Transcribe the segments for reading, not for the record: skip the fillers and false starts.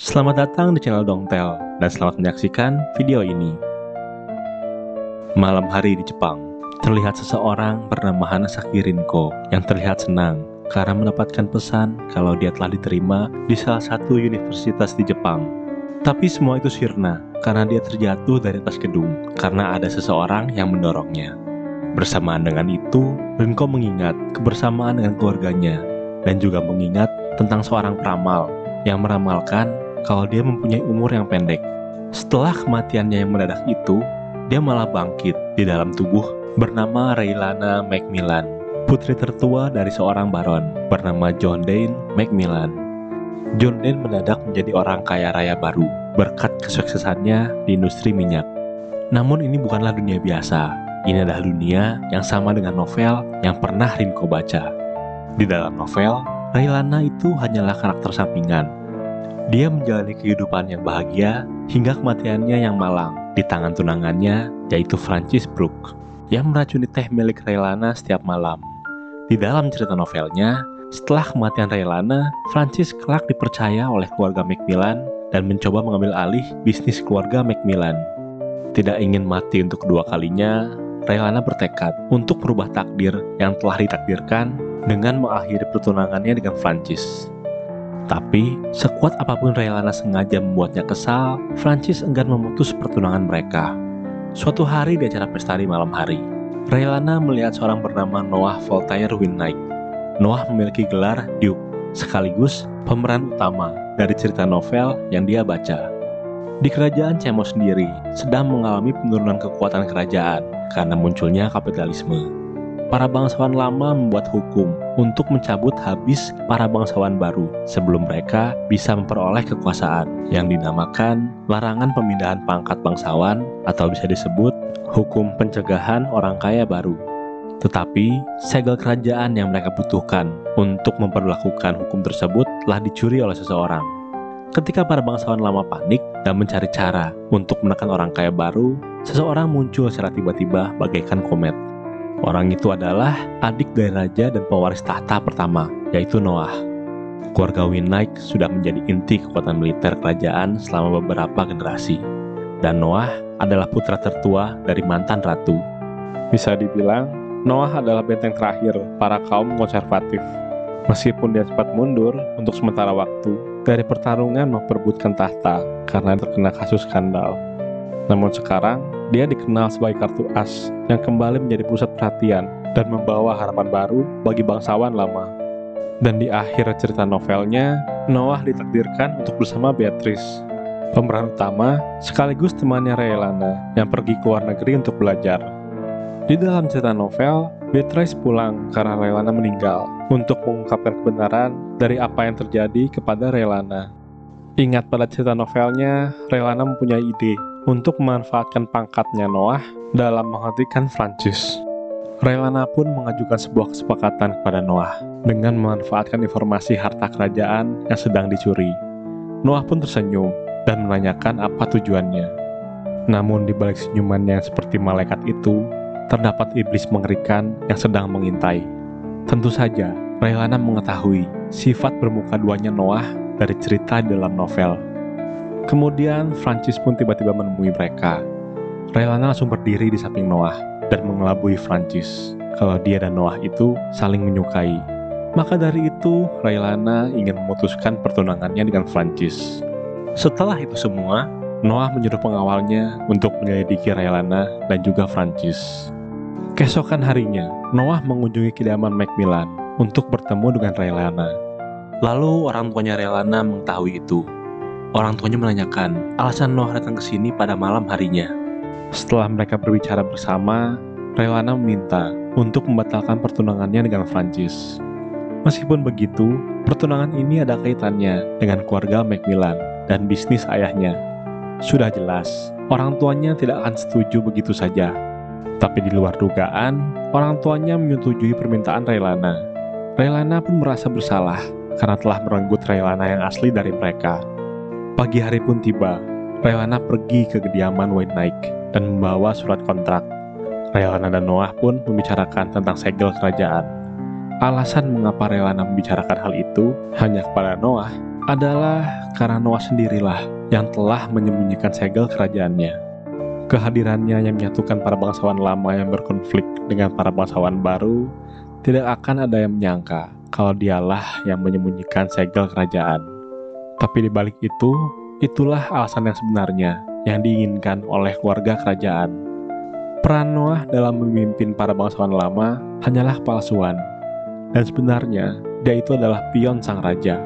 Selamat datang di channel Dongtel dan selamat menyaksikan video ini. Malam hari di Jepang, terlihat seseorang bernama Hanasaki Rinko yang terlihat senang karena mendapatkan pesan kalau dia telah diterima di salah satu universitas di Jepang. Tapi semua itu sirna karena dia terjatuh dari atas gedung karena ada seseorang yang mendorongnya. Bersamaan dengan itu, Rinko mengingat kebersamaan dengan keluarganya dan juga mengingat tentang seorang peramal yang meramalkan kalau dia mempunyai umur yang pendek. Setelah kematiannya yang mendadak itu, dia malah bangkit di dalam tubuh bernama Raylana Macmillan, putri tertua dari seorang baron bernama John Dane Macmillan. John Dane mendadak menjadi orang kaya raya baru berkat kesuksesannya di industri minyak. Namun ini bukanlah dunia biasa. Ini adalah dunia yang sama dengan novel yang pernah Rinko baca. Di dalam novel, Raylana itu hanyalah karakter sampingan. Dia menjalani kehidupan yang bahagia hingga kematiannya yang malang di tangan tunangannya, yaitu Francis Brooke, yang meracuni teh milik Raylana setiap malam. Di dalam cerita novelnya, setelah kematian Raylana, Francis kelak dipercaya oleh keluarga Macmillan dan mencoba mengambil alih bisnis keluarga Macmillan. Tidak ingin mati untuk kedua kalinya, Raylana bertekad untuk merubah takdir yang telah ditakdirkan dengan mengakhiri pertunangannya dengan Francis. Tapi, sekuat apapun Raylana sengaja membuatnya kesal, Francis enggan memutus pertunangan mereka. Suatu hari di acara pesta di malam hari, Raylana melihat seorang bernama Noah Voltaire Windknight. Noah memiliki gelar Duke, sekaligus pemeran utama dari cerita novel yang dia baca. Di kerajaan Cemo sendiri sedang mengalami penurunan kekuatan kerajaan karena munculnya kapitalisme. Para bangsawan lama membuat hukum untuk mencabut habis para bangsawan baru sebelum mereka bisa memperoleh kekuasaan yang dinamakan larangan pemindahan pangkat bangsawan atau bisa disebut hukum pencegahan orang kaya baru. Tetapi segel kerajaan yang mereka butuhkan untuk memperlakukan hukum tersebut telah dicuri oleh seseorang. Ketika para bangsawan lama panik dan mencari cara untuk menekan orang kaya baru, seseorang muncul secara tiba-tiba bagaikan komet. Orang itu adalah adik dari raja dan pewaris tahta pertama, yaitu Noah. Keluarga Windknight sudah menjadi inti kekuatan militer kerajaan selama beberapa generasi. Dan Noah adalah putra tertua dari mantan ratu. Bisa dibilang, Noah adalah benteng terakhir para kaum konservatif. Meskipun dia sempat mundur untuk sementara waktu dari pertarungan memperebutkan tahta karena terkena kasus skandal. Namun sekarang, dia dikenal sebagai kartu as yang kembali menjadi pusat perhatian dan membawa harapan baru bagi bangsawan lama. Dan di akhir cerita novelnya, Noah ditakdirkan untuk bersama Beatrice, pemeran utama sekaligus temannya Raylana yang pergi ke luar negeri untuk belajar. Di dalam cerita novel, Beatrice pulang karena Raylana meninggal untuk mengungkapkan kebenaran dari apa yang terjadi kepada Raylana. Ingat pada cerita novelnya, Raylana mempunyai ide untuk memanfaatkan pangkatnya Noah dalam menghentikan Francis. Raylana pun mengajukan sebuah kesepakatan kepada Noah dengan memanfaatkan informasi harta kerajaan yang sedang dicuri. Noah pun tersenyum dan menanyakan apa tujuannya. Namun di balik senyumannya yang seperti malaikat itu, terdapat iblis mengerikan yang sedang mengintai. Tentu saja, Raylana mengetahui sifat bermuka duanya Noah dari cerita di dalam novel. Kemudian Francis pun tiba-tiba menemui mereka. Raylana langsung berdiri di samping Noah dan mengelabui Francis kalau dia dan Noah itu saling menyukai. Maka dari itu, Raylana ingin memutuskan pertunangannya dengan Francis. Setelah itu semua, Noah menyuruh pengawalnya untuk menyelidiki Raylana dan juga Francis. Keesokan harinya, Noah mengunjungi kediaman Macmillan untuk bertemu dengan Raylana. Lalu orang tuanya Raylana mengetahui itu. Orang tuanya menanyakan alasan Noah datang ke sini pada malam harinya. Setelah mereka berbicara bersama, Raylana meminta untuk membatalkan pertunangannya dengan Francis. Meskipun begitu, pertunangan ini ada kaitannya dengan keluarga Macmillan dan bisnis ayahnya. Sudah jelas, orang tuanya tidak akan setuju begitu saja. Tapi di luar dugaan, orang tuanya menyetujui permintaan Raylana. Raylana pun merasa bersalah karena telah merenggut Raylana yang asli dari mereka. Pagi hari pun tiba. Raylana pergi ke kediaman Windknight dan membawa surat kontrak. Raylana dan Noah pun membicarakan tentang segel kerajaan. Alasan mengapa Raylana membicarakan hal itu hanya kepada Noah adalah karena Noah sendirilah yang telah menyembunyikan segel kerajaannya. Kehadirannya yang menyatukan para bangsawan lama yang berkonflik dengan para bangsawan baru, tidak akan ada yang menyangka kalau dialah yang menyembunyikan segel kerajaan. Tapi di balik itu, itulah alasan yang sebenarnya yang diinginkan oleh keluarga kerajaan. Peran Noah dalam memimpin para bangsawan lama hanyalah palsuan, dan sebenarnya dia itu adalah pion sang raja.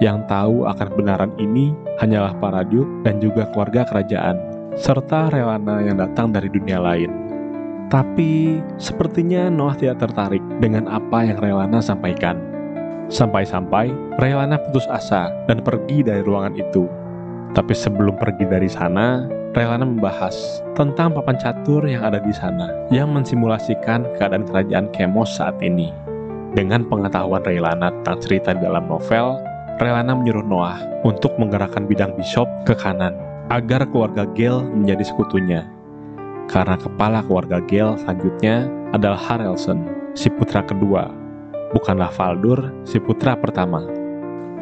Yang tahu akan kebenaran ini hanyalah para duke dan juga keluarga kerajaan, serta relana yang datang dari dunia lain. Tapi sepertinya Noah tidak tertarik dengan apa yang relana sampaikan. Sampai-sampai relana putus asa dan pergi dari ruangan itu. Tapi sebelum pergi dari sana, relana membahas tentang papan catur yang ada di sana, yang mensimulasikan keadaan kerajaan Chemos saat ini. Dengan pengetahuan relana tentang cerita di dalam novel, relana menyuruh Noah untuk menggerakkan bidang bishop ke kanan, agar keluarga Gale menjadi sekutunya. Karena kepala keluarga Gale selanjutnya adalah Harelson, si putra kedua, bukanlah Faldur, si putra pertama.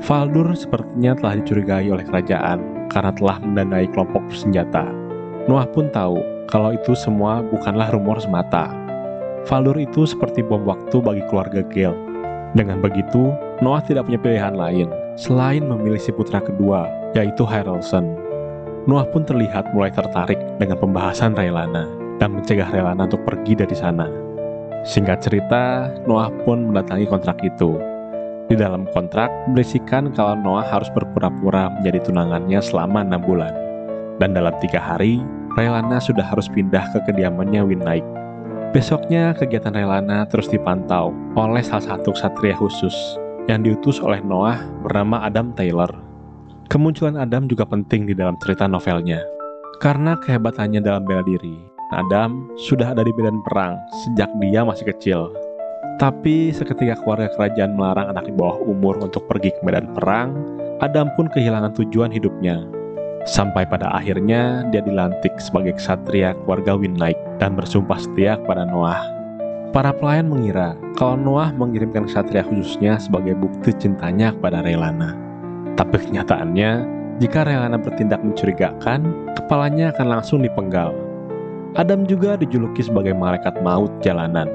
Faldur sepertinya telah dicurigai oleh kerajaan karena telah mendanai kelompok bersenjata. Noah pun tahu kalau itu semua bukanlah rumor semata. Faldur itu seperti bom waktu bagi keluarga Gale. Dengan begitu, Noah tidak punya pilihan lain selain memilih si putra kedua, yaitu Harelson. Noah pun terlihat mulai tertarik dengan pembahasan Relana dan mencegah Relana untuk pergi dari sana. Singkat cerita, Noah pun mendatangi kontrak itu. Di dalam kontrak berisikan kalau Noah harus berpura-pura menjadi tunangannya selama 6 bulan. Dan dalam 3 hari, Relana sudah harus pindah ke kediamannya Winnaig. Besoknya kegiatan Relana terus dipantau oleh salah satu ksatria khusus yang diutus oleh Noah bernama Adam Taylor. Kemunculan Adam juga penting di dalam cerita novelnya, karena kehebatannya dalam bela diri. Adam sudah ada di medan perang sejak dia masih kecil. Tapi seketika keluarga kerajaan melarang anak di bawah umur untuk pergi ke medan perang, Adam pun kehilangan tujuan hidupnya. Sampai pada akhirnya dia dilantik sebagai ksatria keluarga Winnaig dan bersumpah setia kepada Noah. Para pelayan mengira kalau Noah mengirimkan ksatria khususnya sebagai bukti cintanya kepada Relana. Tapi kenyataannya, jika Relana bertindak mencurigakan, kepalanya akan langsung dipenggal. Adam juga dijuluki sebagai malaikat maut jalanan,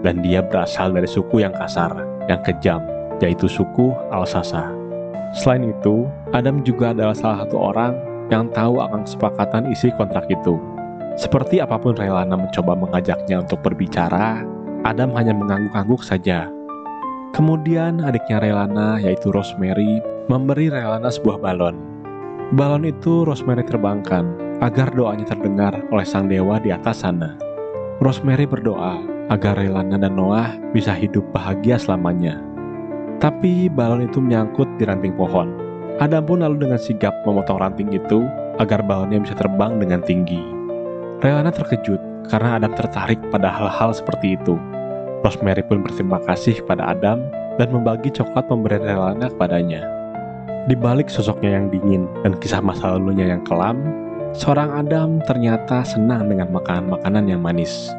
dan dia berasal dari suku yang kasar, yang kejam, yaitu suku Alsasa. Selain itu, Adam juga adalah salah satu orang yang tahu akan kesepakatan isi kontrak itu. Seperti apapun Relana mencoba mengajaknya untuk berbicara, Adam hanya mengangguk-angguk saja. Kemudian adiknya Relana, yaitu Rosemary, memberi Relana sebuah balon. Balon itu Rosemary terbangkan agar doanya terdengar oleh sang dewa di atas sana. Rosemary berdoa agar Relana dan Noah bisa hidup bahagia selamanya. Tapi balon itu menyangkut di ranting pohon. Adam pun lalu dengan sigap memotong ranting itu agar balonnya bisa terbang dengan tinggi. Relana terkejut karena Adam tertarik pada hal-hal seperti itu. Rosemary pun berterima kasih kepada Adam dan membagi coklat pemberian Relana kepadanya. Di balik sosoknya yang dingin dan kisah masa lalunya yang kelam, seorang Adam ternyata senang dengan makanan-makanan yang manis.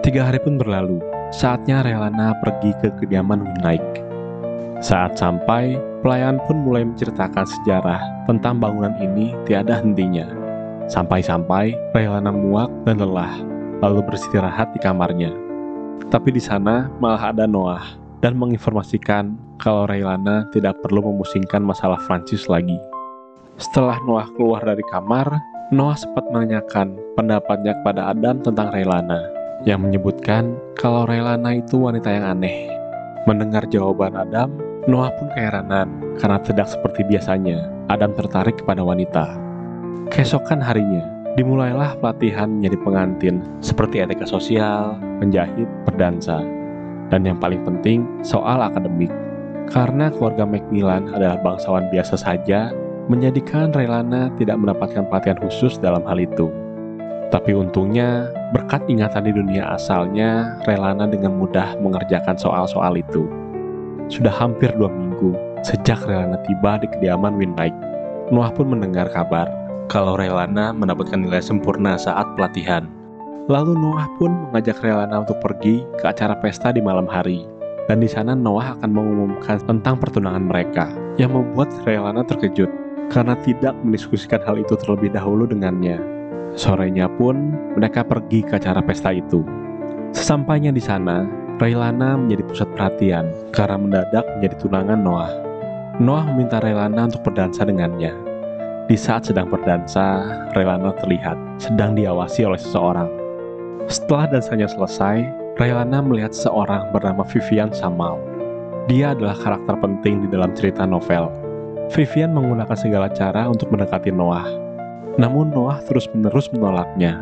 3 hari pun berlalu, saatnya Relana pergi ke kediaman Winnaig. Saat sampai, pelayan pun mulai menceritakan sejarah tentang bangunan ini tiada hentinya. Sampai-sampai Relana muak dan lelah, lalu beristirahat di kamarnya. Tapi di sana malah ada Noah dan menginformasikan kalau Relana tidak perlu memusingkan masalah Francis lagi. Setelah Noah keluar dari kamar, Noah sempat menanyakan pendapatnya kepada Adam tentang Relana, yang menyebutkan kalau Relana itu wanita yang aneh. Mendengar jawaban Adam, Noah pun keheranan karena tidak seperti biasanya Adam tertarik kepada wanita. Keesokan harinya, dimulailah pelatihan menjadi pengantin seperti etika sosial, menjahit, berdansa, dan yang paling penting soal akademik. Karena keluarga Macmillan adalah bangsawan biasa saja, menjadikan Relana tidak mendapatkan pelatihan khusus dalam hal itu. Tapi untungnya, berkat ingatan di dunia asalnya, Relana dengan mudah mengerjakan soal-soal itu. Sudah hampir 2 minggu sejak Relana tiba di kediaman Winnaig. Noah pun mendengar kabar kalau Relana mendapatkan nilai sempurna saat pelatihan. Lalu Noah pun mengajak Relana untuk pergi ke acara pesta di malam hari. Dan di sana Noah akan mengumumkan tentang pertunangan mereka. yang membuat Raelana terkejut karena tidak mendiskusikan hal itu terlebih dahulu dengannya. Sorenya pun mereka pergi ke acara pesta itu. Sesampainya di sana, Raelana menjadi pusat perhatian karena mendadak menjadi tunangan Noah. Noah meminta Raelana untuk berdansa dengannya. Di saat sedang berdansa, Raelana terlihat sedang diawasi oleh seseorang. Setelah dansanya selesai, Raelana melihat seorang bernama Vivian Samal. Dia adalah karakter penting di dalam cerita novel. Vivian menggunakan segala cara untuk mendekati Noah. Namun Noah terus-menerus menolaknya.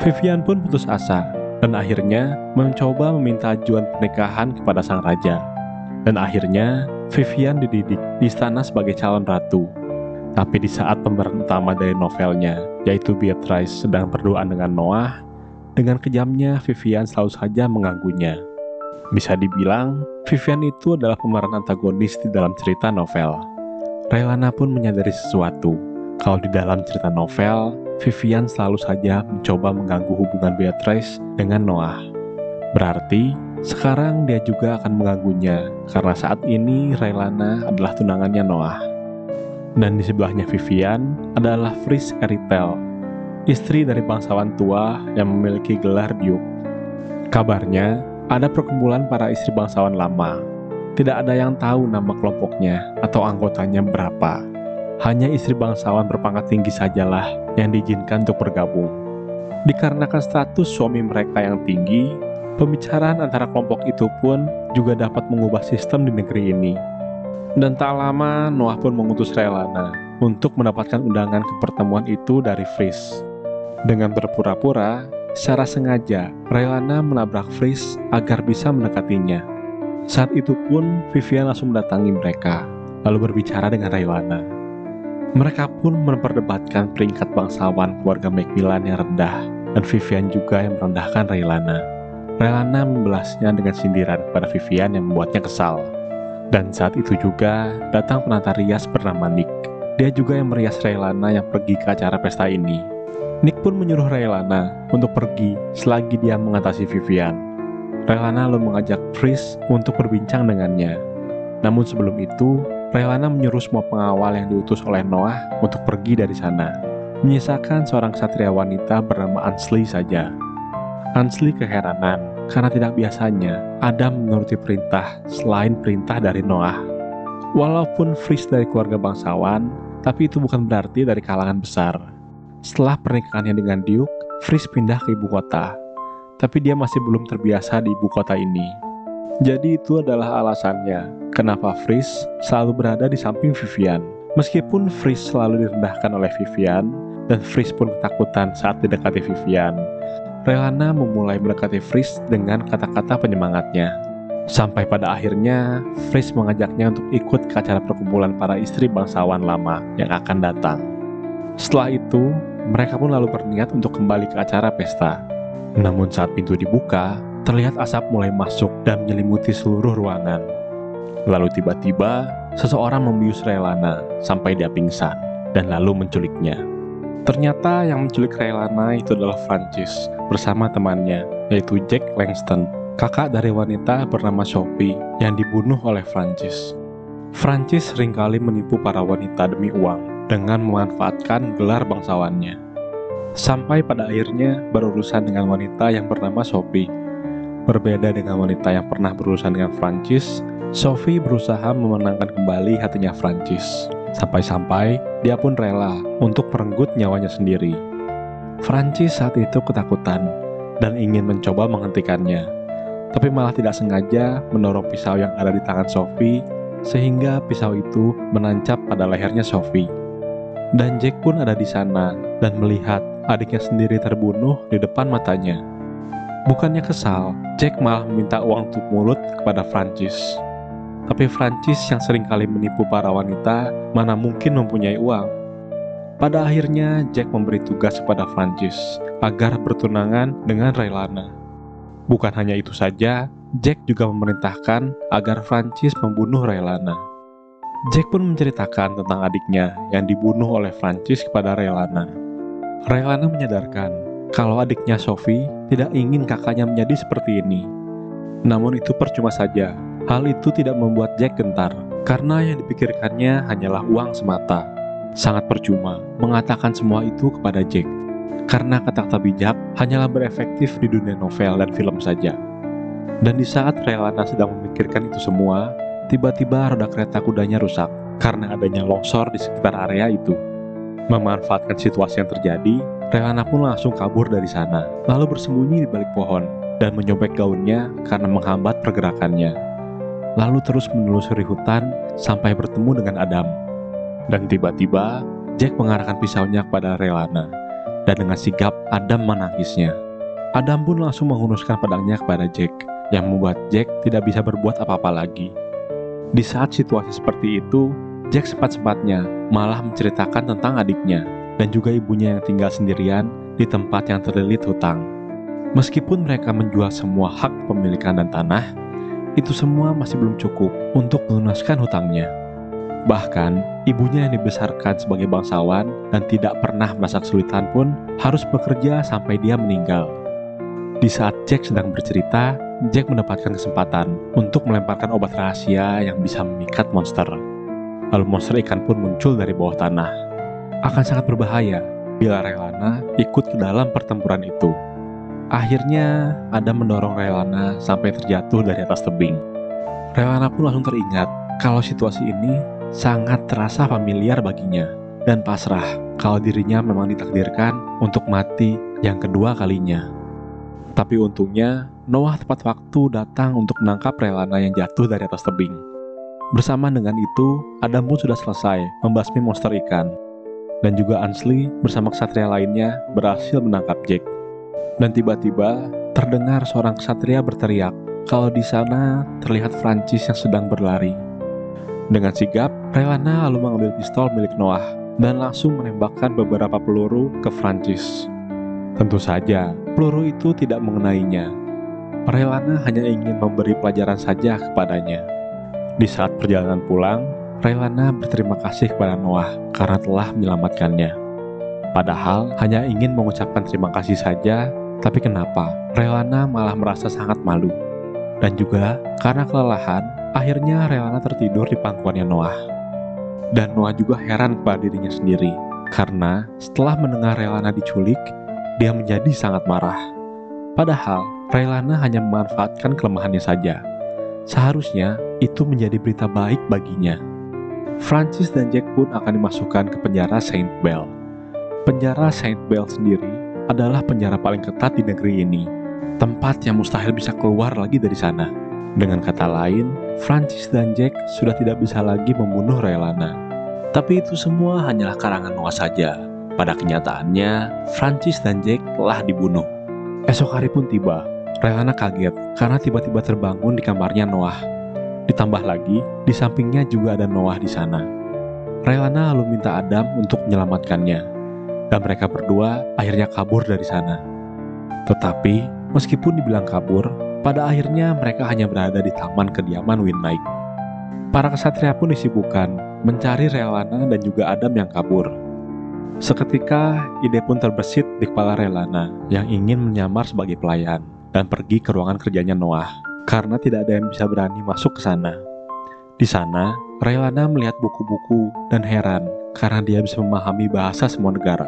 Vivian pun putus asa dan akhirnya mencoba meminta ajuan pernikahan kepada sang raja. Dan akhirnya Vivian dididik di istana sebagai calon ratu. Tapi di saat pemeran utama dari novelnya, yaitu Beatrice, sedang berduaan dengan Noah, dengan kejamnya Vivian selalu saja mengganggunya. Bisa dibilang, Vivian itu adalah pemeran antagonis di dalam cerita novel. Raelana pun menyadari sesuatu, kalau di dalam cerita novel, Vivian selalu saja mencoba mengganggu hubungan Beatrice dengan Noah. Berarti, sekarang dia juga akan mengganggunya, karena saat ini Raelana adalah tunangannya Noah. Dan di sebelahnya Vivian adalah Fris Eritel, istri dari bangsawan tua yang memiliki gelar Duke. Kabarnya, ada perkumpulan para istri bangsawan lama. Tidak ada yang tahu nama kelompoknya atau anggotanya berapa. Hanya istri bangsawan berpangkat tinggi sajalah yang diizinkan untuk bergabung. Dikarenakan status suami mereka yang tinggi, pembicaraan antara kelompok itu pun juga dapat mengubah sistem di negeri ini. Dan tak lama, Noah pun mengutus Raelana untuk mendapatkan undangan ke pertemuan itu dari Fris. Dengan berpura-pura, secara sengaja, Raelana menabrak Fris agar bisa mendekatinya. Saat itu pun, Vivian langsung mendatangi mereka, lalu berbicara dengan Raelana. Mereka pun memperdebatkan peringkat bangsawan keluarga Macmillan yang rendah, dan Vivian juga yang merendahkan Raelana. Raelana membalasnya dengan sindiran kepada Vivian yang membuatnya kesal. Dan saat itu juga datang penata rias bernama Nick. Dia juga yang merias Raelana yang pergi ke acara pesta ini. Nick pun menyuruh Raelana untuk pergi selagi dia mengatasi Vivian. Raelana lalu mengajak Fris untuk berbincang dengannya. Namun sebelum itu, Raelana menyuruh semua pengawal yang diutus oleh Noah untuk pergi dari sana, menyisakan seorang ksatria wanita bernama Ansley saja. Ansley keheranan karena tidak biasanya Adam menuruti perintah selain perintah dari Noah. Walaupun Fris dari keluarga bangsawan, tapi itu bukan berarti dari kalangan besar. Setelah pernikahannya dengan Duke, Fris pindah ke ibu kota, tapi dia masih belum terbiasa di ibu kota ini. Jadi itu adalah alasannya kenapa Fris selalu berada di samping Vivian. Meskipun Fris selalu direndahkan oleh Vivian, dan Fris pun ketakutan saat didekati Vivian, Raelana memulai mendekati Fris dengan kata-kata penyemangatnya. Sampai pada akhirnya, Fris mengajaknya untuk ikut ke acara perkumpulan para istri bangsawan lama yang akan datang. Setelah itu, mereka pun lalu berniat untuk kembali ke acara pesta. Namun saat pintu dibuka, terlihat asap mulai masuk dan menyelimuti seluruh ruangan. Lalu tiba-tiba, seseorang membius Raelana sampai dia pingsan dan lalu menculiknya. Ternyata yang menculik Raelana itu adalah Francis bersama temannya, yaitu Jack Langston, kakak dari wanita bernama Sophie yang dibunuh oleh Francis. Francis seringkali menipu para wanita demi uang dengan memanfaatkan gelar bangsawannya. Sampai pada akhirnya berurusan dengan wanita yang bernama Sophie. Berbeda dengan wanita yang pernah berurusan dengan Francis, Sophie berusaha memenangkan kembali hatinya Francis. Sampai-sampai dia pun rela untuk merenggut nyawanya sendiri. Francis saat itu ketakutan dan ingin mencoba menghentikannya, tapi malah tidak sengaja mendorong pisau yang ada di tangan Sophie, sehingga pisau itu menancap pada lehernya Sophie. Dan Jack pun ada di sana dan melihat adiknya sendiri terbunuh di depan matanya. Bukannya kesal, Jack malah meminta uang tutup mulut kepada Francis. Tapi Francis yang seringkali menipu para wanita, mana mungkin mempunyai uang. Pada akhirnya, Jack memberi tugas kepada Francis agar bertunangan dengan Raelana. Bukan hanya itu saja, Jack juga memerintahkan agar Francis membunuh Raelana. Jack pun menceritakan tentang adiknya yang dibunuh oleh Francis kepada Raelana. Raelana menyadarkan kalau adiknya Sophie tidak ingin kakaknya menjadi seperti ini. Namun itu percuma saja, Hal itu tidak membuat Jack gentar, karena yang dipikirkannya hanyalah uang semata. Sangat percuma mengatakan semua itu kepada Jack, karena kata-kata bijak hanyalah berefektif di dunia novel dan film saja. Dan di saat Relana sedang memikirkan itu semua, tiba-tiba roda kereta kudanya rusak karena adanya longsor di sekitar area itu. Memanfaatkan situasi yang terjadi, Relana pun langsung kabur dari sana, lalu bersembunyi di balik pohon dan menyobek gaunnya karena menghambat pergerakannya. Lalu terus menelusuri hutan sampai bertemu dengan Adam. Dan tiba-tiba, Jack mengarahkan pisaunya kepada Relana, dan dengan sigap Adam menangisnya. Adam pun langsung menghunuskan pedangnya kepada Jack, yang membuat Jack tidak bisa berbuat apa-apa lagi. Di saat situasi seperti itu, Jack sempat-sempatnya malah menceritakan tentang adiknya, dan juga ibunya yang tinggal sendirian di tempat yang terlilit hutang. Meskipun mereka menjual semua hak kepemilikan dan tanah, itu semua masih belum cukup untuk melunaskan hutangnya. Bahkan, ibunya yang dibesarkan sebagai bangsawan dan tidak pernah merasa kesulitan pun harus bekerja sampai dia meninggal. Di saat Jack sedang bercerita, Jack mendapatkan kesempatan untuk melemparkan obat rahasia yang bisa memikat monster. Lalu monster ikan pun muncul dari bawah tanah. Akan sangat berbahaya bila Relana ikut ke dalam pertempuran itu. Akhirnya, Adam mendorong Relana sampai terjatuh dari atas tebing. Relana pun langsung teringat kalau situasi ini sangat terasa familiar baginya, dan pasrah kalau dirinya memang ditakdirkan untuk mati yang kedua kalinya. Tapi untungnya, Noah tepat waktu datang untuk menangkap Relana yang jatuh dari atas tebing. Bersama dengan itu, Adam pun sudah selesai membasmi monster ikan, dan juga Ansley bersama ksatria lainnya berhasil menangkap Jack. Dan tiba-tiba terdengar seorang ksatria berteriak kalau di sana terlihat Francis yang sedang berlari. Dengan sigap, Relana lalu mengambil pistol milik Noah dan langsung menembakkan beberapa peluru ke Francis. Tentu saja, peluru itu tidak mengenainya. Relana hanya ingin memberi pelajaran saja kepadanya. Di saat perjalanan pulang, Relana berterima kasih kepada Noah karena telah menyelamatkannya. Padahal hanya ingin mengucapkan terima kasih saja, tapi kenapa Relana malah merasa sangat malu? Dan juga karena kelelahan, akhirnya Relana tertidur di pangkuannya Noah. Dan Noah juga heran kepada dirinya sendiri, karena setelah mendengar Relana diculik, dia menjadi sangat marah. Padahal Relana hanya memanfaatkan kelemahannya saja. Seharusnya itu menjadi berita baik baginya. Francis dan Jack pun akan dimasukkan ke penjara Saint Bell. Penjara Saint Bell sendiri adalah penjara paling ketat di negeri ini, tempat yang mustahil bisa keluar lagi dari sana. Dengan kata lain, Francis dan Jack sudah tidak bisa lagi membunuh Relana. Tapi itu semua hanyalah karangan Noah saja. Pada kenyataannya, Francis dan Jack telah dibunuh. Esok hari pun tiba. Relana kaget karena tiba-tiba terbangun di kamarnya Noah. Ditambah lagi, di sampingnya juga ada Noah di sana. Relana lalu minta Adam untuk menyelamatkannya, dan mereka berdua akhirnya kabur dari sana. Tetapi, meskipun dibilang kabur, pada akhirnya mereka hanya berada di taman kediaman Winnight. Para ksatria pun disibukkan mencari Relana dan juga Adam yang kabur. Seketika, ide pun terbesit di kepala Relana yang ingin menyamar sebagai pelayan dan pergi ke ruangan kerjanya Noah, karena tidak ada yang bisa berani masuk ke sana. Di sana, Relana melihat buku-buku dan heran karena dia bisa memahami bahasa semua negara.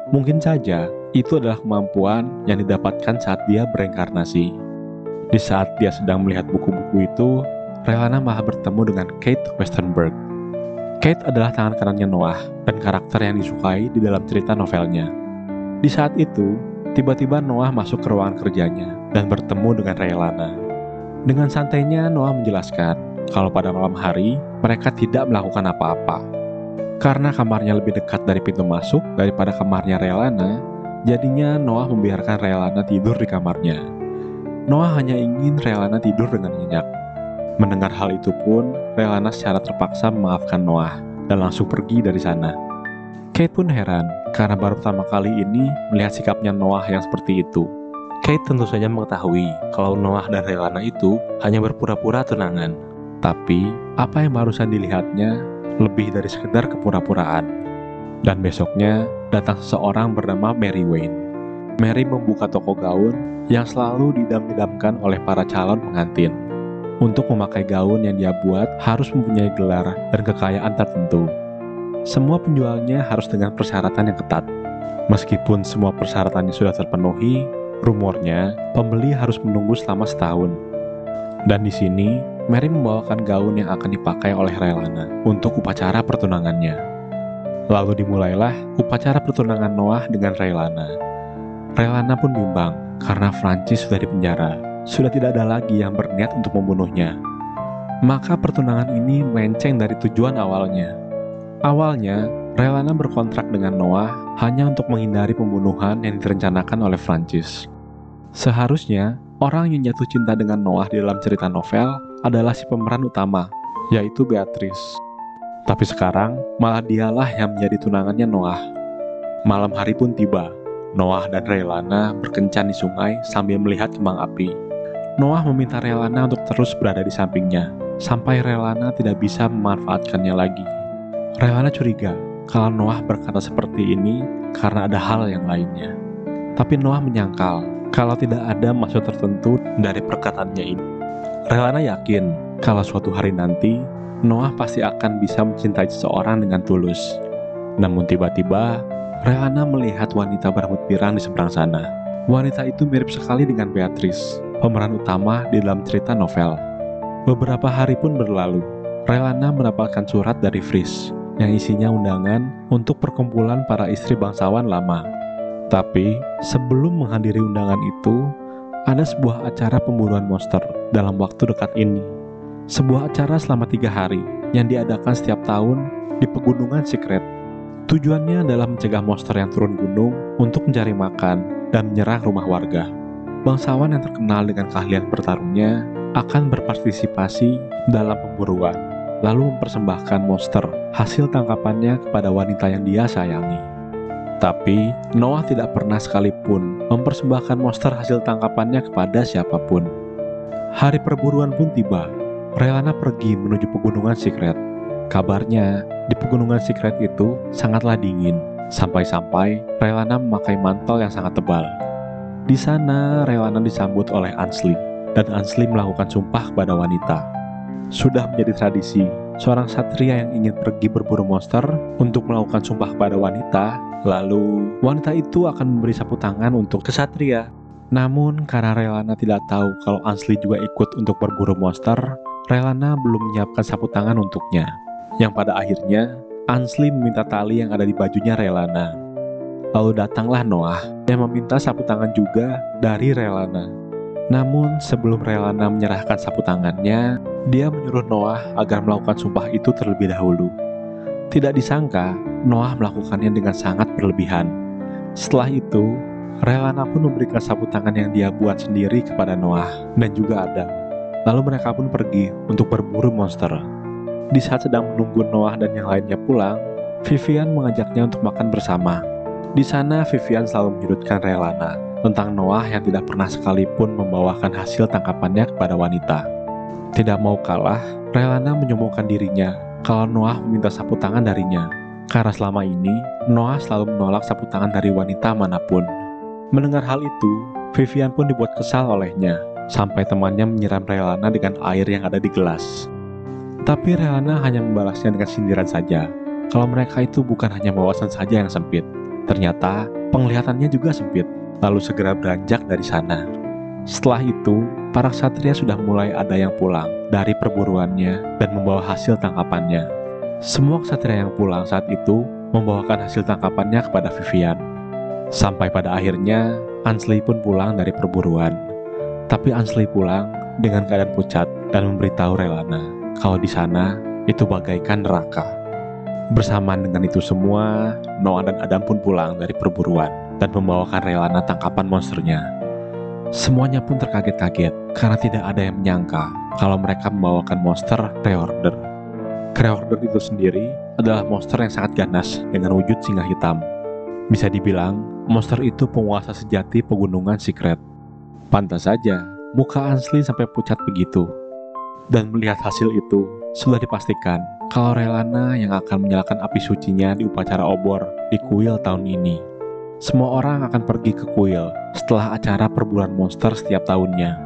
Mungkin saja itu adalah kemampuan yang didapatkan saat dia bereinkarnasi. Di saat dia sedang melihat buku-buku itu, Relana malah bertemu dengan Kate Westenberg. Kate adalah tangan kanannya Noah dan karakter yang disukai di dalam cerita novelnya. Di saat itu, tiba-tiba Noah masuk ke ruangan kerjanya dan bertemu dengan Relana. Dengan santainya Noah menjelaskan kalau pada malam hari mereka tidak melakukan apa-apa. Karena kamarnya lebih dekat dari pintu masuk daripada kamarnya Relana, jadinya Noah membiarkan Relana tidur di kamarnya. Noah hanya ingin Relana tidur dengan nyenyak. Mendengar hal itu pun, Relana secara terpaksa memaafkan Noah dan langsung pergi dari sana. Kate pun heran karena baru pertama kali ini melihat sikapnya Noah yang seperti itu. Kate tentu saja mengetahui kalau Noah dan Relana itu hanya berpura-pura tunangan. Tapi, apa yang barusan dilihatnya lebih dari sekedar kepura-puraan. Dan besoknya, datang seseorang bernama Mary Wayne. Mary membuka toko gaun yang selalu didam-idamkan oleh para calon pengantin. untuk memakai gaun yang dia buat harus mempunyai gelar dan kekayaan tertentu. Semua penjualnya harus dengan persyaratan yang ketat. Meskipun semua persyaratannya sudah terpenuhi, rumornya pembeli harus menunggu selama setahun. Dan di sini, Mary membawakan gaun yang akan dipakai oleh Rellana untuk upacara pertunangannya. Lalu dimulailah upacara pertunangan Noah dengan Rellana. Rellana pun bimbang karena Francis sudah dipenjara. Sudah tidak ada lagi yang berniat untuk membunuhnya. Maka pertunangan ini melenceng dari tujuan awalnya. Awalnya, Rellana berkontrak dengan Noah hanya untuk menghindari pembunuhan yang direncanakan oleh Francis. Seharusnya, orang yang jatuh cinta dengan Noah di dalam cerita novel adalah si pemeran utama, yaitu Beatrice. Tapi sekarang, malah dialah yang menjadi tunangannya Noah. Malam hari pun tiba. Noah dan Rellana berkencan di sungai sambil melihat kembang api. Noah meminta Rellana untuk terus berada di sampingnya, sampai Rellana tidak bisa memanfaatkannya lagi. Rellana curiga kalau Noah berkata seperti ini karena ada hal yang lainnya. Tapi Noah menyangkal kalau tidak ada maksud tertentu dari perkataannya ini. Rellana yakin kalau suatu hari nanti Noah pasti akan bisa mencintai seseorang dengan tulus. Namun tiba-tiba Rellana melihat wanita berambut pirang di seberang sana. Wanita itu mirip sekali dengan Beatrice, pemeran utama di dalam cerita novel. Beberapa hari pun berlalu. Rellana mendapatkan surat dari Fris yang isinya undangan untuk perkumpulan para istri bangsawan lama. Tapi sebelum menghadiri undangan itu, ada sebuah acara pembunuhan monster dalam waktu dekat ini. Sebuah acara selama 3 hari yang diadakan setiap tahun di pegunungan Secret. Tujuannya adalah mencegah monster yang turun gunung untuk mencari makan dan menyerang rumah warga. Bangsawan yang terkenal dengan keahlian bertarungnya akan berpartisipasi dalam pemburuan, lalu mempersembahkan monster hasil tangkapannya kepada wanita yang dia sayangi. Tapi Noah tidak pernah sekalipun mempersembahkan monster hasil tangkapannya kepada siapapun. Hari perburuan pun tiba. Rellana pergi menuju pegunungan Secret. Kabarnya di pegunungan Secret itu sangatlah dingin, sampai-sampai Rellana memakai mantel yang sangat tebal. Di sana Rellana disambut oleh Ansley, dan Ansley melakukan sumpah kepada wanita. Sudah menjadi tradisi, seorang satria yang ingin pergi berburu monster untuk melakukan sumpah kepada wanita, lalu wanita itu akan memberi sapu tangan untuk kesatria. Namun karena Rellana tidak tahu kalau Ansley juga ikut untuk berburu monster, Rellana belum menyiapkan sapu tangan untuknya. Yang pada akhirnya Ansley meminta tali yang ada di bajunya Rellana. Lalu datanglah Noah yang meminta sapu tangan juga dari Rellana. Namun sebelum Rellana menyerahkan sapu tangannya, dia menyuruh Noah agar melakukan sumpah itu terlebih dahulu. Tidak disangka, Noah melakukannya dengan sangat berlebihan. Setelah itu, Rellana pun memberikan sapu tangan yang dia buat sendiri kepada Noah dan juga Adam. Lalu mereka pun pergi untuk berburu monster. Di saat sedang menunggu Noah dan yang lainnya pulang, Vivian mengajaknya untuk makan bersama. Di sana Vivian selalu menyudutkan Rellana tentang Noah yang tidak pernah sekalipun membawakan hasil tangkapannya kepada wanita. Tidak mau kalah, Rellana menyombongkan dirinya kalau Noah meminta sapu tangan darinya. Karena selama ini, Noah selalu menolak sapu tangan dari wanita manapun. Mendengar hal itu, Vivian pun dibuat kesal olehnya, sampai temannya menyiram Rellana dengan air yang ada di gelas. Tapi Rellana hanya membalasnya dengan sindiran saja, kalau mereka itu bukan hanya wawasan saja yang sempit. Ternyata, penglihatannya juga sempit, lalu segera beranjak dari sana. Setelah itu, para ksatria sudah mulai ada yang pulang dari perburuannya dan membawa hasil tangkapannya. Semua ksatria yang pulang saat itu membawakan hasil tangkapannya kepada Vivian. Sampai pada akhirnya, Ansley pun pulang dari perburuan. Tapi Ansley pulang dengan keadaan pucat dan memberitahu Rellana kalau di sana itu bagaikan neraka. Bersamaan dengan itu semua, Noah dan Adam pun pulang dari perburuan dan membawakan Rellana tangkapan monsternya. Semuanya pun terkaget-kaget karena tidak ada yang menyangka kalau mereka membawakan monster Reorder. Reorder itu sendiri adalah monster yang sangat ganas dengan wujud singa hitam. Bisa dibilang, monster itu penguasa sejati pegunungan Secret. Pantas saja, muka Ansley sampai pucat begitu. Dan melihat hasil itu, sudah dipastikan kalau Rellana yang akan menyalakan api sucinya di upacara obor di kuil tahun ini. Semua orang akan pergi ke kuil setelah acara perburuan monster setiap tahunnya.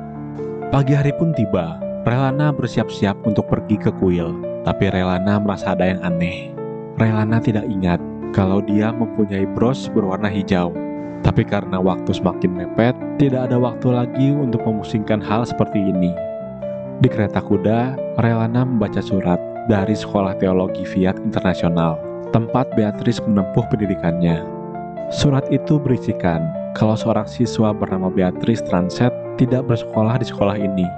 Pagi hari pun tiba. Relana bersiap-siap untuk pergi ke kuil, tapi Relana merasa ada yang aneh. Relana tidak ingat kalau dia mempunyai bros berwarna hijau. Tapi karena waktu semakin mepet, tidak ada waktu lagi untuk memusingkan hal seperti ini. Di kereta kuda, Relana membaca surat dari Sekolah Teologi Fiat Internasional, tempat Beatrice menempuh pendidikannya. Surat itu berisikan kalau seorang siswa bernama Beatrice Transet tidak bersekolah di sekolah ini.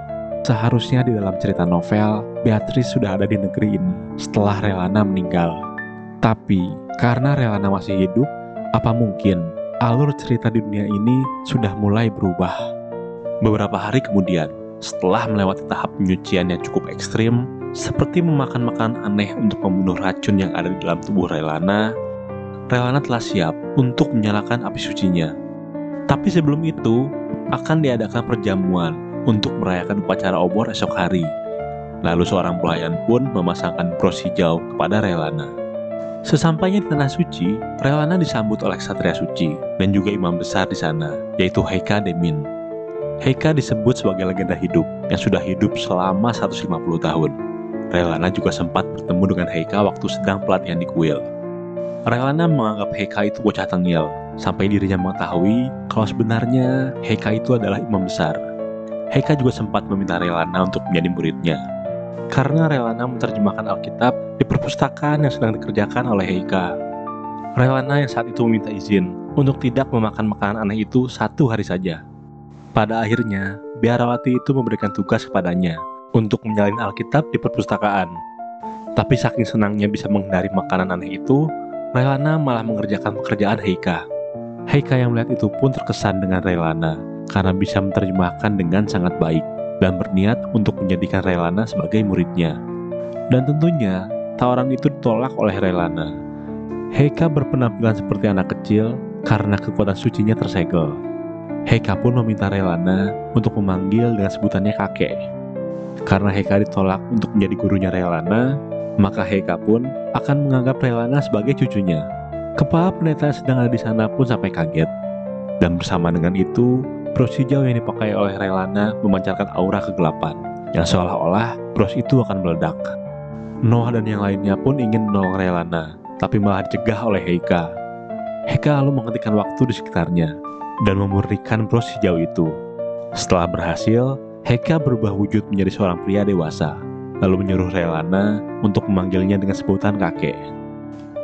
Seharusnya di dalam cerita novel, Beatrice sudah ada di negeri ini setelah Relana meninggal. Tapi, karena Relana masih hidup, apa mungkin alur cerita di dunia ini sudah mulai berubah? Beberapa hari kemudian, setelah melewati tahap penyucian yang cukup ekstrim, seperti memakan makanan aneh untuk membunuh racun yang ada di dalam tubuh Relana, Relana telah siap untuk menyalakan api sucinya. Tapi sebelum itu, akan diadakan perjamuan untuk merayakan upacara obor esok hari. Lalu seorang pelayan pun memasangkan bros hijau kepada Relana. Sesampainya di tanah suci, Relana disambut oleh Ksatria Suci dan juga imam besar di sana, yaitu Heika Demin. Heika disebut sebagai legenda hidup yang sudah hidup selama 150 tahun. Relana juga sempat bertemu dengan Heika waktu sedang pelatihan di kuil. Relana menganggap Heika itu bocah tengil, sampai dirinya mengetahui kalau sebenarnya Heika itu adalah imam besar. Heika juga sempat meminta Relana untuk menjadi muridnya, karena Relana menerjemahkan Alkitab di perpustakaan yang sedang dikerjakan oleh Heika. Relana yang saat itu meminta izin untuk tidak memakan makanan aneh itu 1 hari saja. Pada akhirnya, biarawati itu memberikan tugas kepadanya untuk menyalin Alkitab di perpustakaan. Tapi saking senangnya bisa menghindari makanan aneh itu, Relana malah mengerjakan pekerjaan Heika. Heika yang melihat itu pun terkesan dengan Relana karena bisa menerjemahkan dengan sangat baik dan berniat untuk menjadikan Relana sebagai muridnya. Dan tentunya, tawaran itu ditolak oleh Relana. Heika berpenampilan seperti anak kecil karena kekuatan sucinya tersegel. Heika pun meminta Relana untuk memanggil dengan sebutannya kakek. Karena Heika ditolak untuk menjadi gurunya Relana, maka Heika pun akan menganggap Relana sebagai cucunya. Kepala pendeta yang sedang ada di sana pun sampai kaget. Dan bersama dengan itu, bros hijau yang dipakai oleh Relana memancarkan aura kegelapan, yang seolah-olah bros itu akan meledak. Noah dan yang lainnya pun ingin menolong Relana, tapi malah dicegah oleh Heika. Heika lalu menghentikan waktu di sekitarnya dan memurnikan bros hijau itu. Setelah berhasil, Heika berubah wujud menjadi seorang pria dewasa, lalu menyuruh Relana untuk memanggilnya dengan sebutan kakek.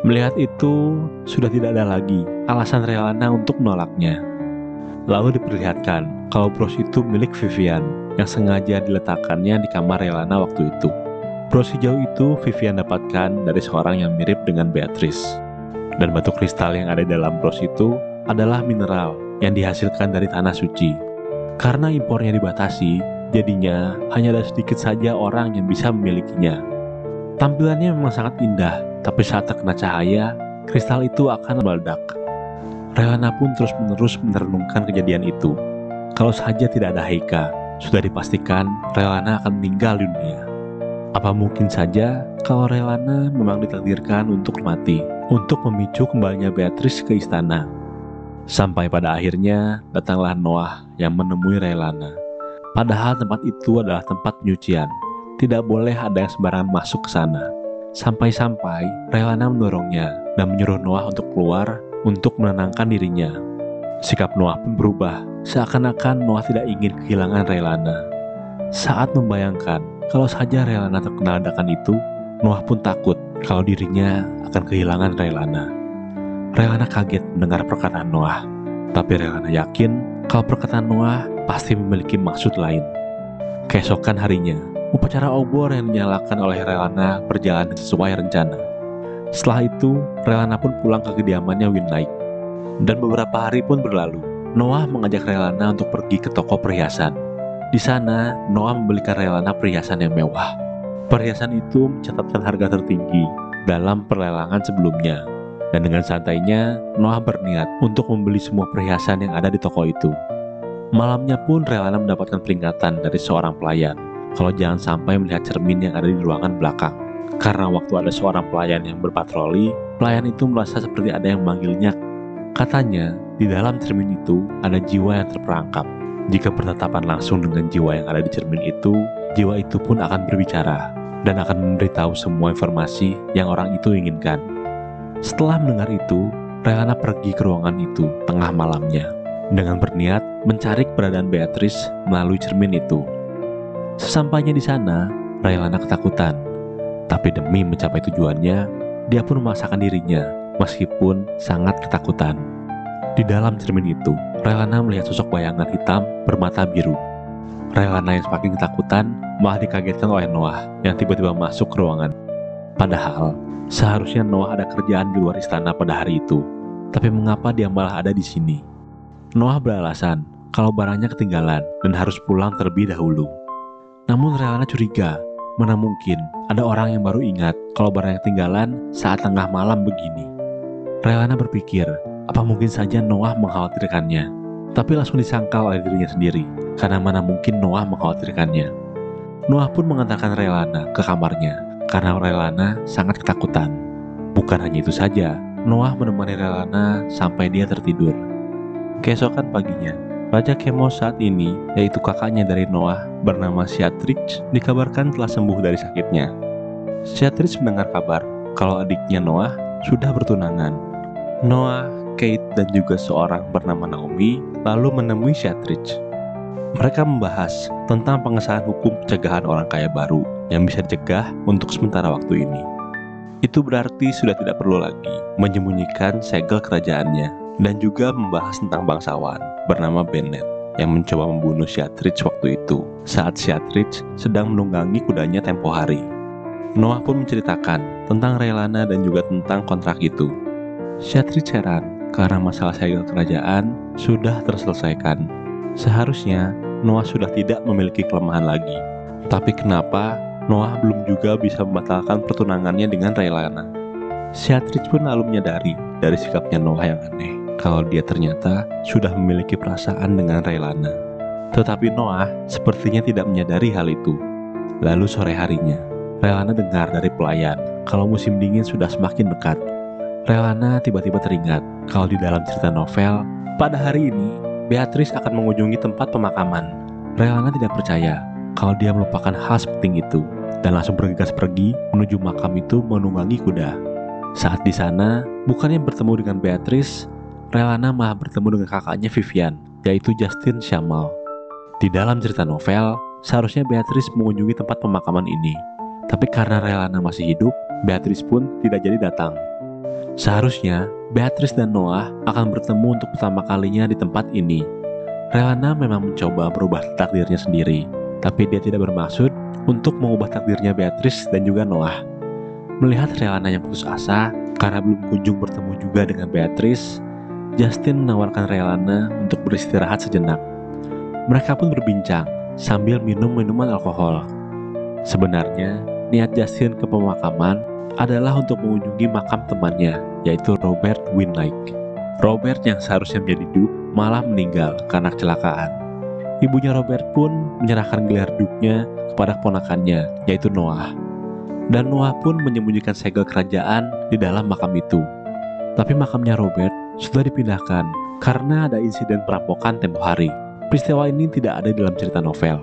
Melihat itu, sudah tidak ada lagi alasan Relana untuk menolaknya. Lalu diperlihatkan kalau bros itu milik Vivian yang sengaja diletakkannya di kamar Relana waktu itu. Bros hijau itu Vivian dapatkan dari seorang yang mirip dengan Beatrice. Dan batu kristal yang ada di dalam bros itu adalah mineral yang dihasilkan dari tanah suci. Karena impornya dibatasi, jadinya hanya ada sedikit saja orang yang bisa memilikinya. Tampilannya memang sangat indah, tapi saat terkena cahaya, kristal itu akan meledak. Relana pun terus-menerus merenungkan kejadian itu. Kalau saja tidak ada Heika, sudah dipastikan Relana akan meninggal di dunia. Apa mungkin saja kalau Relana memang ditakdirkan untuk mati, untuk memicu kembalinya Beatrice ke istana. Sampai pada akhirnya datanglah Noah yang menemui Relana. Padahal tempat itu adalah tempat penyucian. Tidak boleh ada yang sembarangan masuk ke sana. Sampai-sampai Relana mendorongnya dan menyuruh Noah untuk keluar untuk menenangkan dirinya. Sikap Noah pun berubah, seakan-akan Noah tidak ingin kehilangan Relana. Saat membayangkan kalau saja Relana terkena ledakan itu, Noah pun takut kalau dirinya akan kehilangan Relana. Relana kaget mendengar perkataan Noah, tapi Relana yakin kalau perkataan Noah pasti memiliki maksud lain. Keesokan harinya, upacara obor yang dinyalakan oleh Relana berjalan sesuai rencana. Setelah itu, Relana pun pulang ke kediamannya Winlike. Dan beberapa hari pun berlalu. Noah mengajak Relana untuk pergi ke toko perhiasan. Di sana, Noah membelikan Relana perhiasan yang mewah. Perhiasan itu mencatatkan harga tertinggi dalam perlelangan sebelumnya. Dan dengan santainya, Noah berniat untuk membeli semua perhiasan yang ada di toko itu. Malamnya pun Relana mendapatkan peringatan dari seorang pelayan kalau jangan sampai melihat cermin yang ada di ruangan belakang. Karena waktu ada seorang pelayan yang berpatroli, pelayan itu merasa seperti ada yang memanggilnya. Katanya, di dalam cermin itu ada jiwa yang terperangkap. Jika bertatapan langsung dengan jiwa yang ada di cermin itu, jiwa itu pun akan berbicara dan akan memberitahu semua informasi yang orang itu inginkan. Setelah mendengar itu, Raylana pergi ke ruangan itu tengah malamnya dengan berniat mencari keberadaan Beatrice melalui cermin itu. Sesampainya di sana, Raylana ketakutan, tapi demi mencapai tujuannya, dia pun memaksakan dirinya meskipun sangat ketakutan. Di dalam cermin itu, Raylana melihat sosok bayangan hitam bermata biru. Raylana yang semakin ketakutan malah dikagetkan oleh Noah yang tiba-tiba masuk ke ruangan. Padahal, seharusnya Noah ada kerjaan di luar istana pada hari itu. Tapi mengapa dia malah ada di sini? Noah beralasan kalau barangnya ketinggalan dan harus pulang terlebih dahulu. Namun Raylana curiga, mana mungkin ada orang yang baru ingat kalau barangnya ketinggalan saat tengah malam begini. Raylana berpikir, apa mungkin saja Noah mengkhawatirkannya? Tapi langsung disangkal oleh dirinya sendiri, karena mana mungkin Noah mengkhawatirkannya. Noah pun mengantarkan Raylana ke kamarnya, karena Raylana sangat ketakutan. Bukan hanya itu saja, Noah menemani Raylana sampai dia tertidur. Keesokan paginya, Raja Chemos saat ini, yaitu kakaknya dari Noah bernama Sheatrich, dikabarkan telah sembuh dari sakitnya. Sheatrich mendengar kabar kalau adiknya Noah sudah bertunangan. Noah, Kate, dan juga seorang bernama Naomi lalu menemui Sheatrich. Mereka membahas tentang pengesahan hukum pencegahan orang kaya baru yang bisa dicegah untuk sementara waktu ini. Itu berarti sudah tidak perlu lagi menyembunyikan segel kerajaannya, dan juga membahas tentang bangsawan bernama Bennett yang mencoba membunuh Sheatrich waktu itu saat Sheatrich sedang menunggangi kudanya tempo hari. Noah pun menceritakan tentang Raylana dan juga tentang kontrak itu. Sheatrich heran karena masalah segel kerajaan sudah terselesaikan. Seharusnya Noah sudah tidak memiliki kelemahan lagi. Tapi kenapa Noah belum juga bisa membatalkan pertunangannya dengan Raylana? Sheatrich pun lalu menyadari dari sikapnya Noah yang aneh kalau dia ternyata sudah memiliki perasaan dengan Raylana. Tetapi Noah sepertinya tidak menyadari hal itu. Lalu sore harinya, Raylana dengar dari pelayan kalau musim dingin sudah semakin dekat. Raylana tiba-tiba teringat kalau di dalam cerita novel, pada hari ini Beatrice akan mengunjungi tempat pemakaman. Raylana tidak percaya kalau dia melupakan hal sepenting itu dan langsung bergegas pergi menuju makam itu menunggangi kuda. Saat di sana, bukannya bertemu dengan Beatrice, Raylana malah bertemu dengan kakaknya Vivian, yaitu Justin Schamal. Di dalam cerita novel, seharusnya Beatrice mengunjungi tempat pemakaman ini. Tapi karena Raylana masih hidup, Beatrice pun tidak jadi datang. Seharusnya, Beatrice dan Noah akan bertemu untuk pertama kalinya di tempat ini. Raylana memang mencoba merubah takdirnya sendiri, tapi dia tidak bermaksud untuk mengubah takdirnya Beatrice dan juga Noah. Melihat Raylana yang putus asa karena belum kunjung bertemu juga dengan Beatrice, Justin menawarkan Raylana untuk beristirahat sejenak. Mereka pun berbincang sambil minum minuman alkohol. Sebenarnya, niat Justin ke pemakaman adalah untuk mengunjungi makam temannya, yaitu Robert Winlike. Robert yang seharusnya menjadi duke malah meninggal karena kecelakaan. Ibunya Robert pun menyerahkan gelar duke-nya kepada keponakannya, yaitu Noah. Dan Noah pun menyembunyikan segel kerajaan di dalam makam itu. Tapi makamnya Robert sudah dipindahkan karena ada insiden perampokan tempo hari. Peristiwa ini tidak ada dalam cerita novel.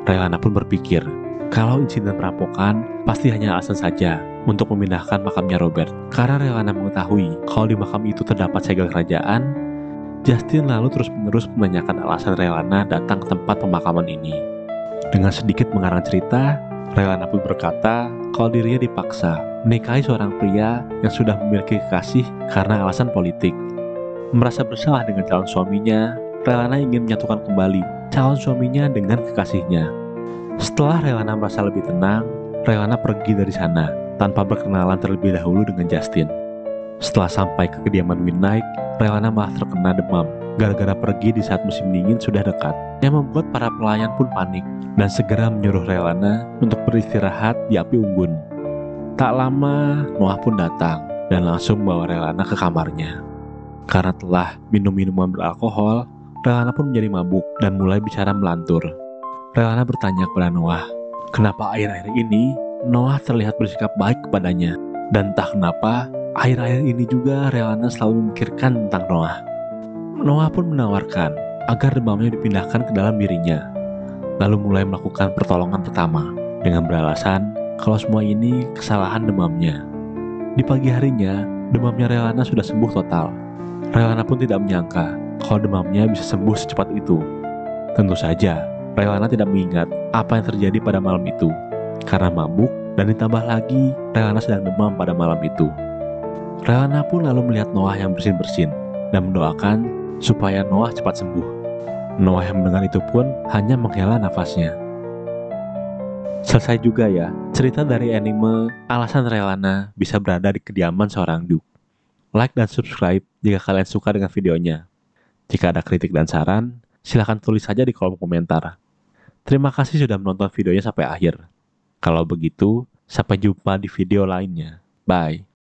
Raylana pun berpikir kalau insiden perampokan pasti hanya alasan saja untuk memindahkan makamnya Robert. Karena Raylana mengetahui kalau di makam itu terdapat segel kerajaan, Justin lalu terus-menerus menanyakan alasan Raylana datang ke tempat pemakaman ini. Dengan sedikit mengarang cerita, Raylana pun berkata kalau dirinya dipaksa menikahi seorang pria yang sudah memiliki kekasih karena alasan politik. Merasa bersalah dengan calon suaminya, Raylana ingin menyatukan kembali calon suaminya dengan kekasihnya. Setelah Raylana merasa lebih tenang, Raylana pergi dari sana tanpa berkenalan terlebih dahulu dengan Justin. Setelah sampai ke kediaman Winlike, Raylana malah terkena demam gara-gara pergi di saat musim dingin sudah dekat, yang membuat para pelayan pun panik dan segera menyuruh Raylana untuk beristirahat di api unggun. Tak lama, Noah pun datang dan langsung membawa Raylana ke kamarnya. Karena telah minum minuman beralkohol, Raylana pun menjadi mabuk dan mulai bicara melantur. Raylana bertanya kepada Noah, kenapa akhir-akhir ini Noah terlihat bersikap baik kepadanya. Dan entah kenapa, akhir-akhir ini juga Raylana selalu memikirkan tentang Noah. Noah pun menawarkan agar demamnya dipindahkan ke dalam dirinya. lalu mulai melakukan pertolongan pertama dengan beralasan kalau semua ini kesalahan demamnya. Di pagi harinya, demamnya Relana sudah sembuh total. Relana pun tidak menyangka kalau demamnya bisa sembuh secepat itu. Tentu saja, Relana tidak mengingat apa yang terjadi pada malam itu. Karena mabuk dan ditambah lagi, Relana sedang demam pada malam itu. Relana pun lalu melihat Noah yang bersin-bersin dan mendoakan supaya Noah cepat sembuh. Noah yang mendengar itu pun hanya menghela nafasnya. Selesai juga ya cerita dari anime alasan Relana bisa berada di kediaman seorang Duke. Like dan subscribe jika kalian suka dengan videonya. Jika ada kritik dan saran, silahkan tulis saja di kolom komentar. Terima kasih sudah menonton videonya sampai akhir. Kalau begitu, sampai jumpa di video lainnya. Bye.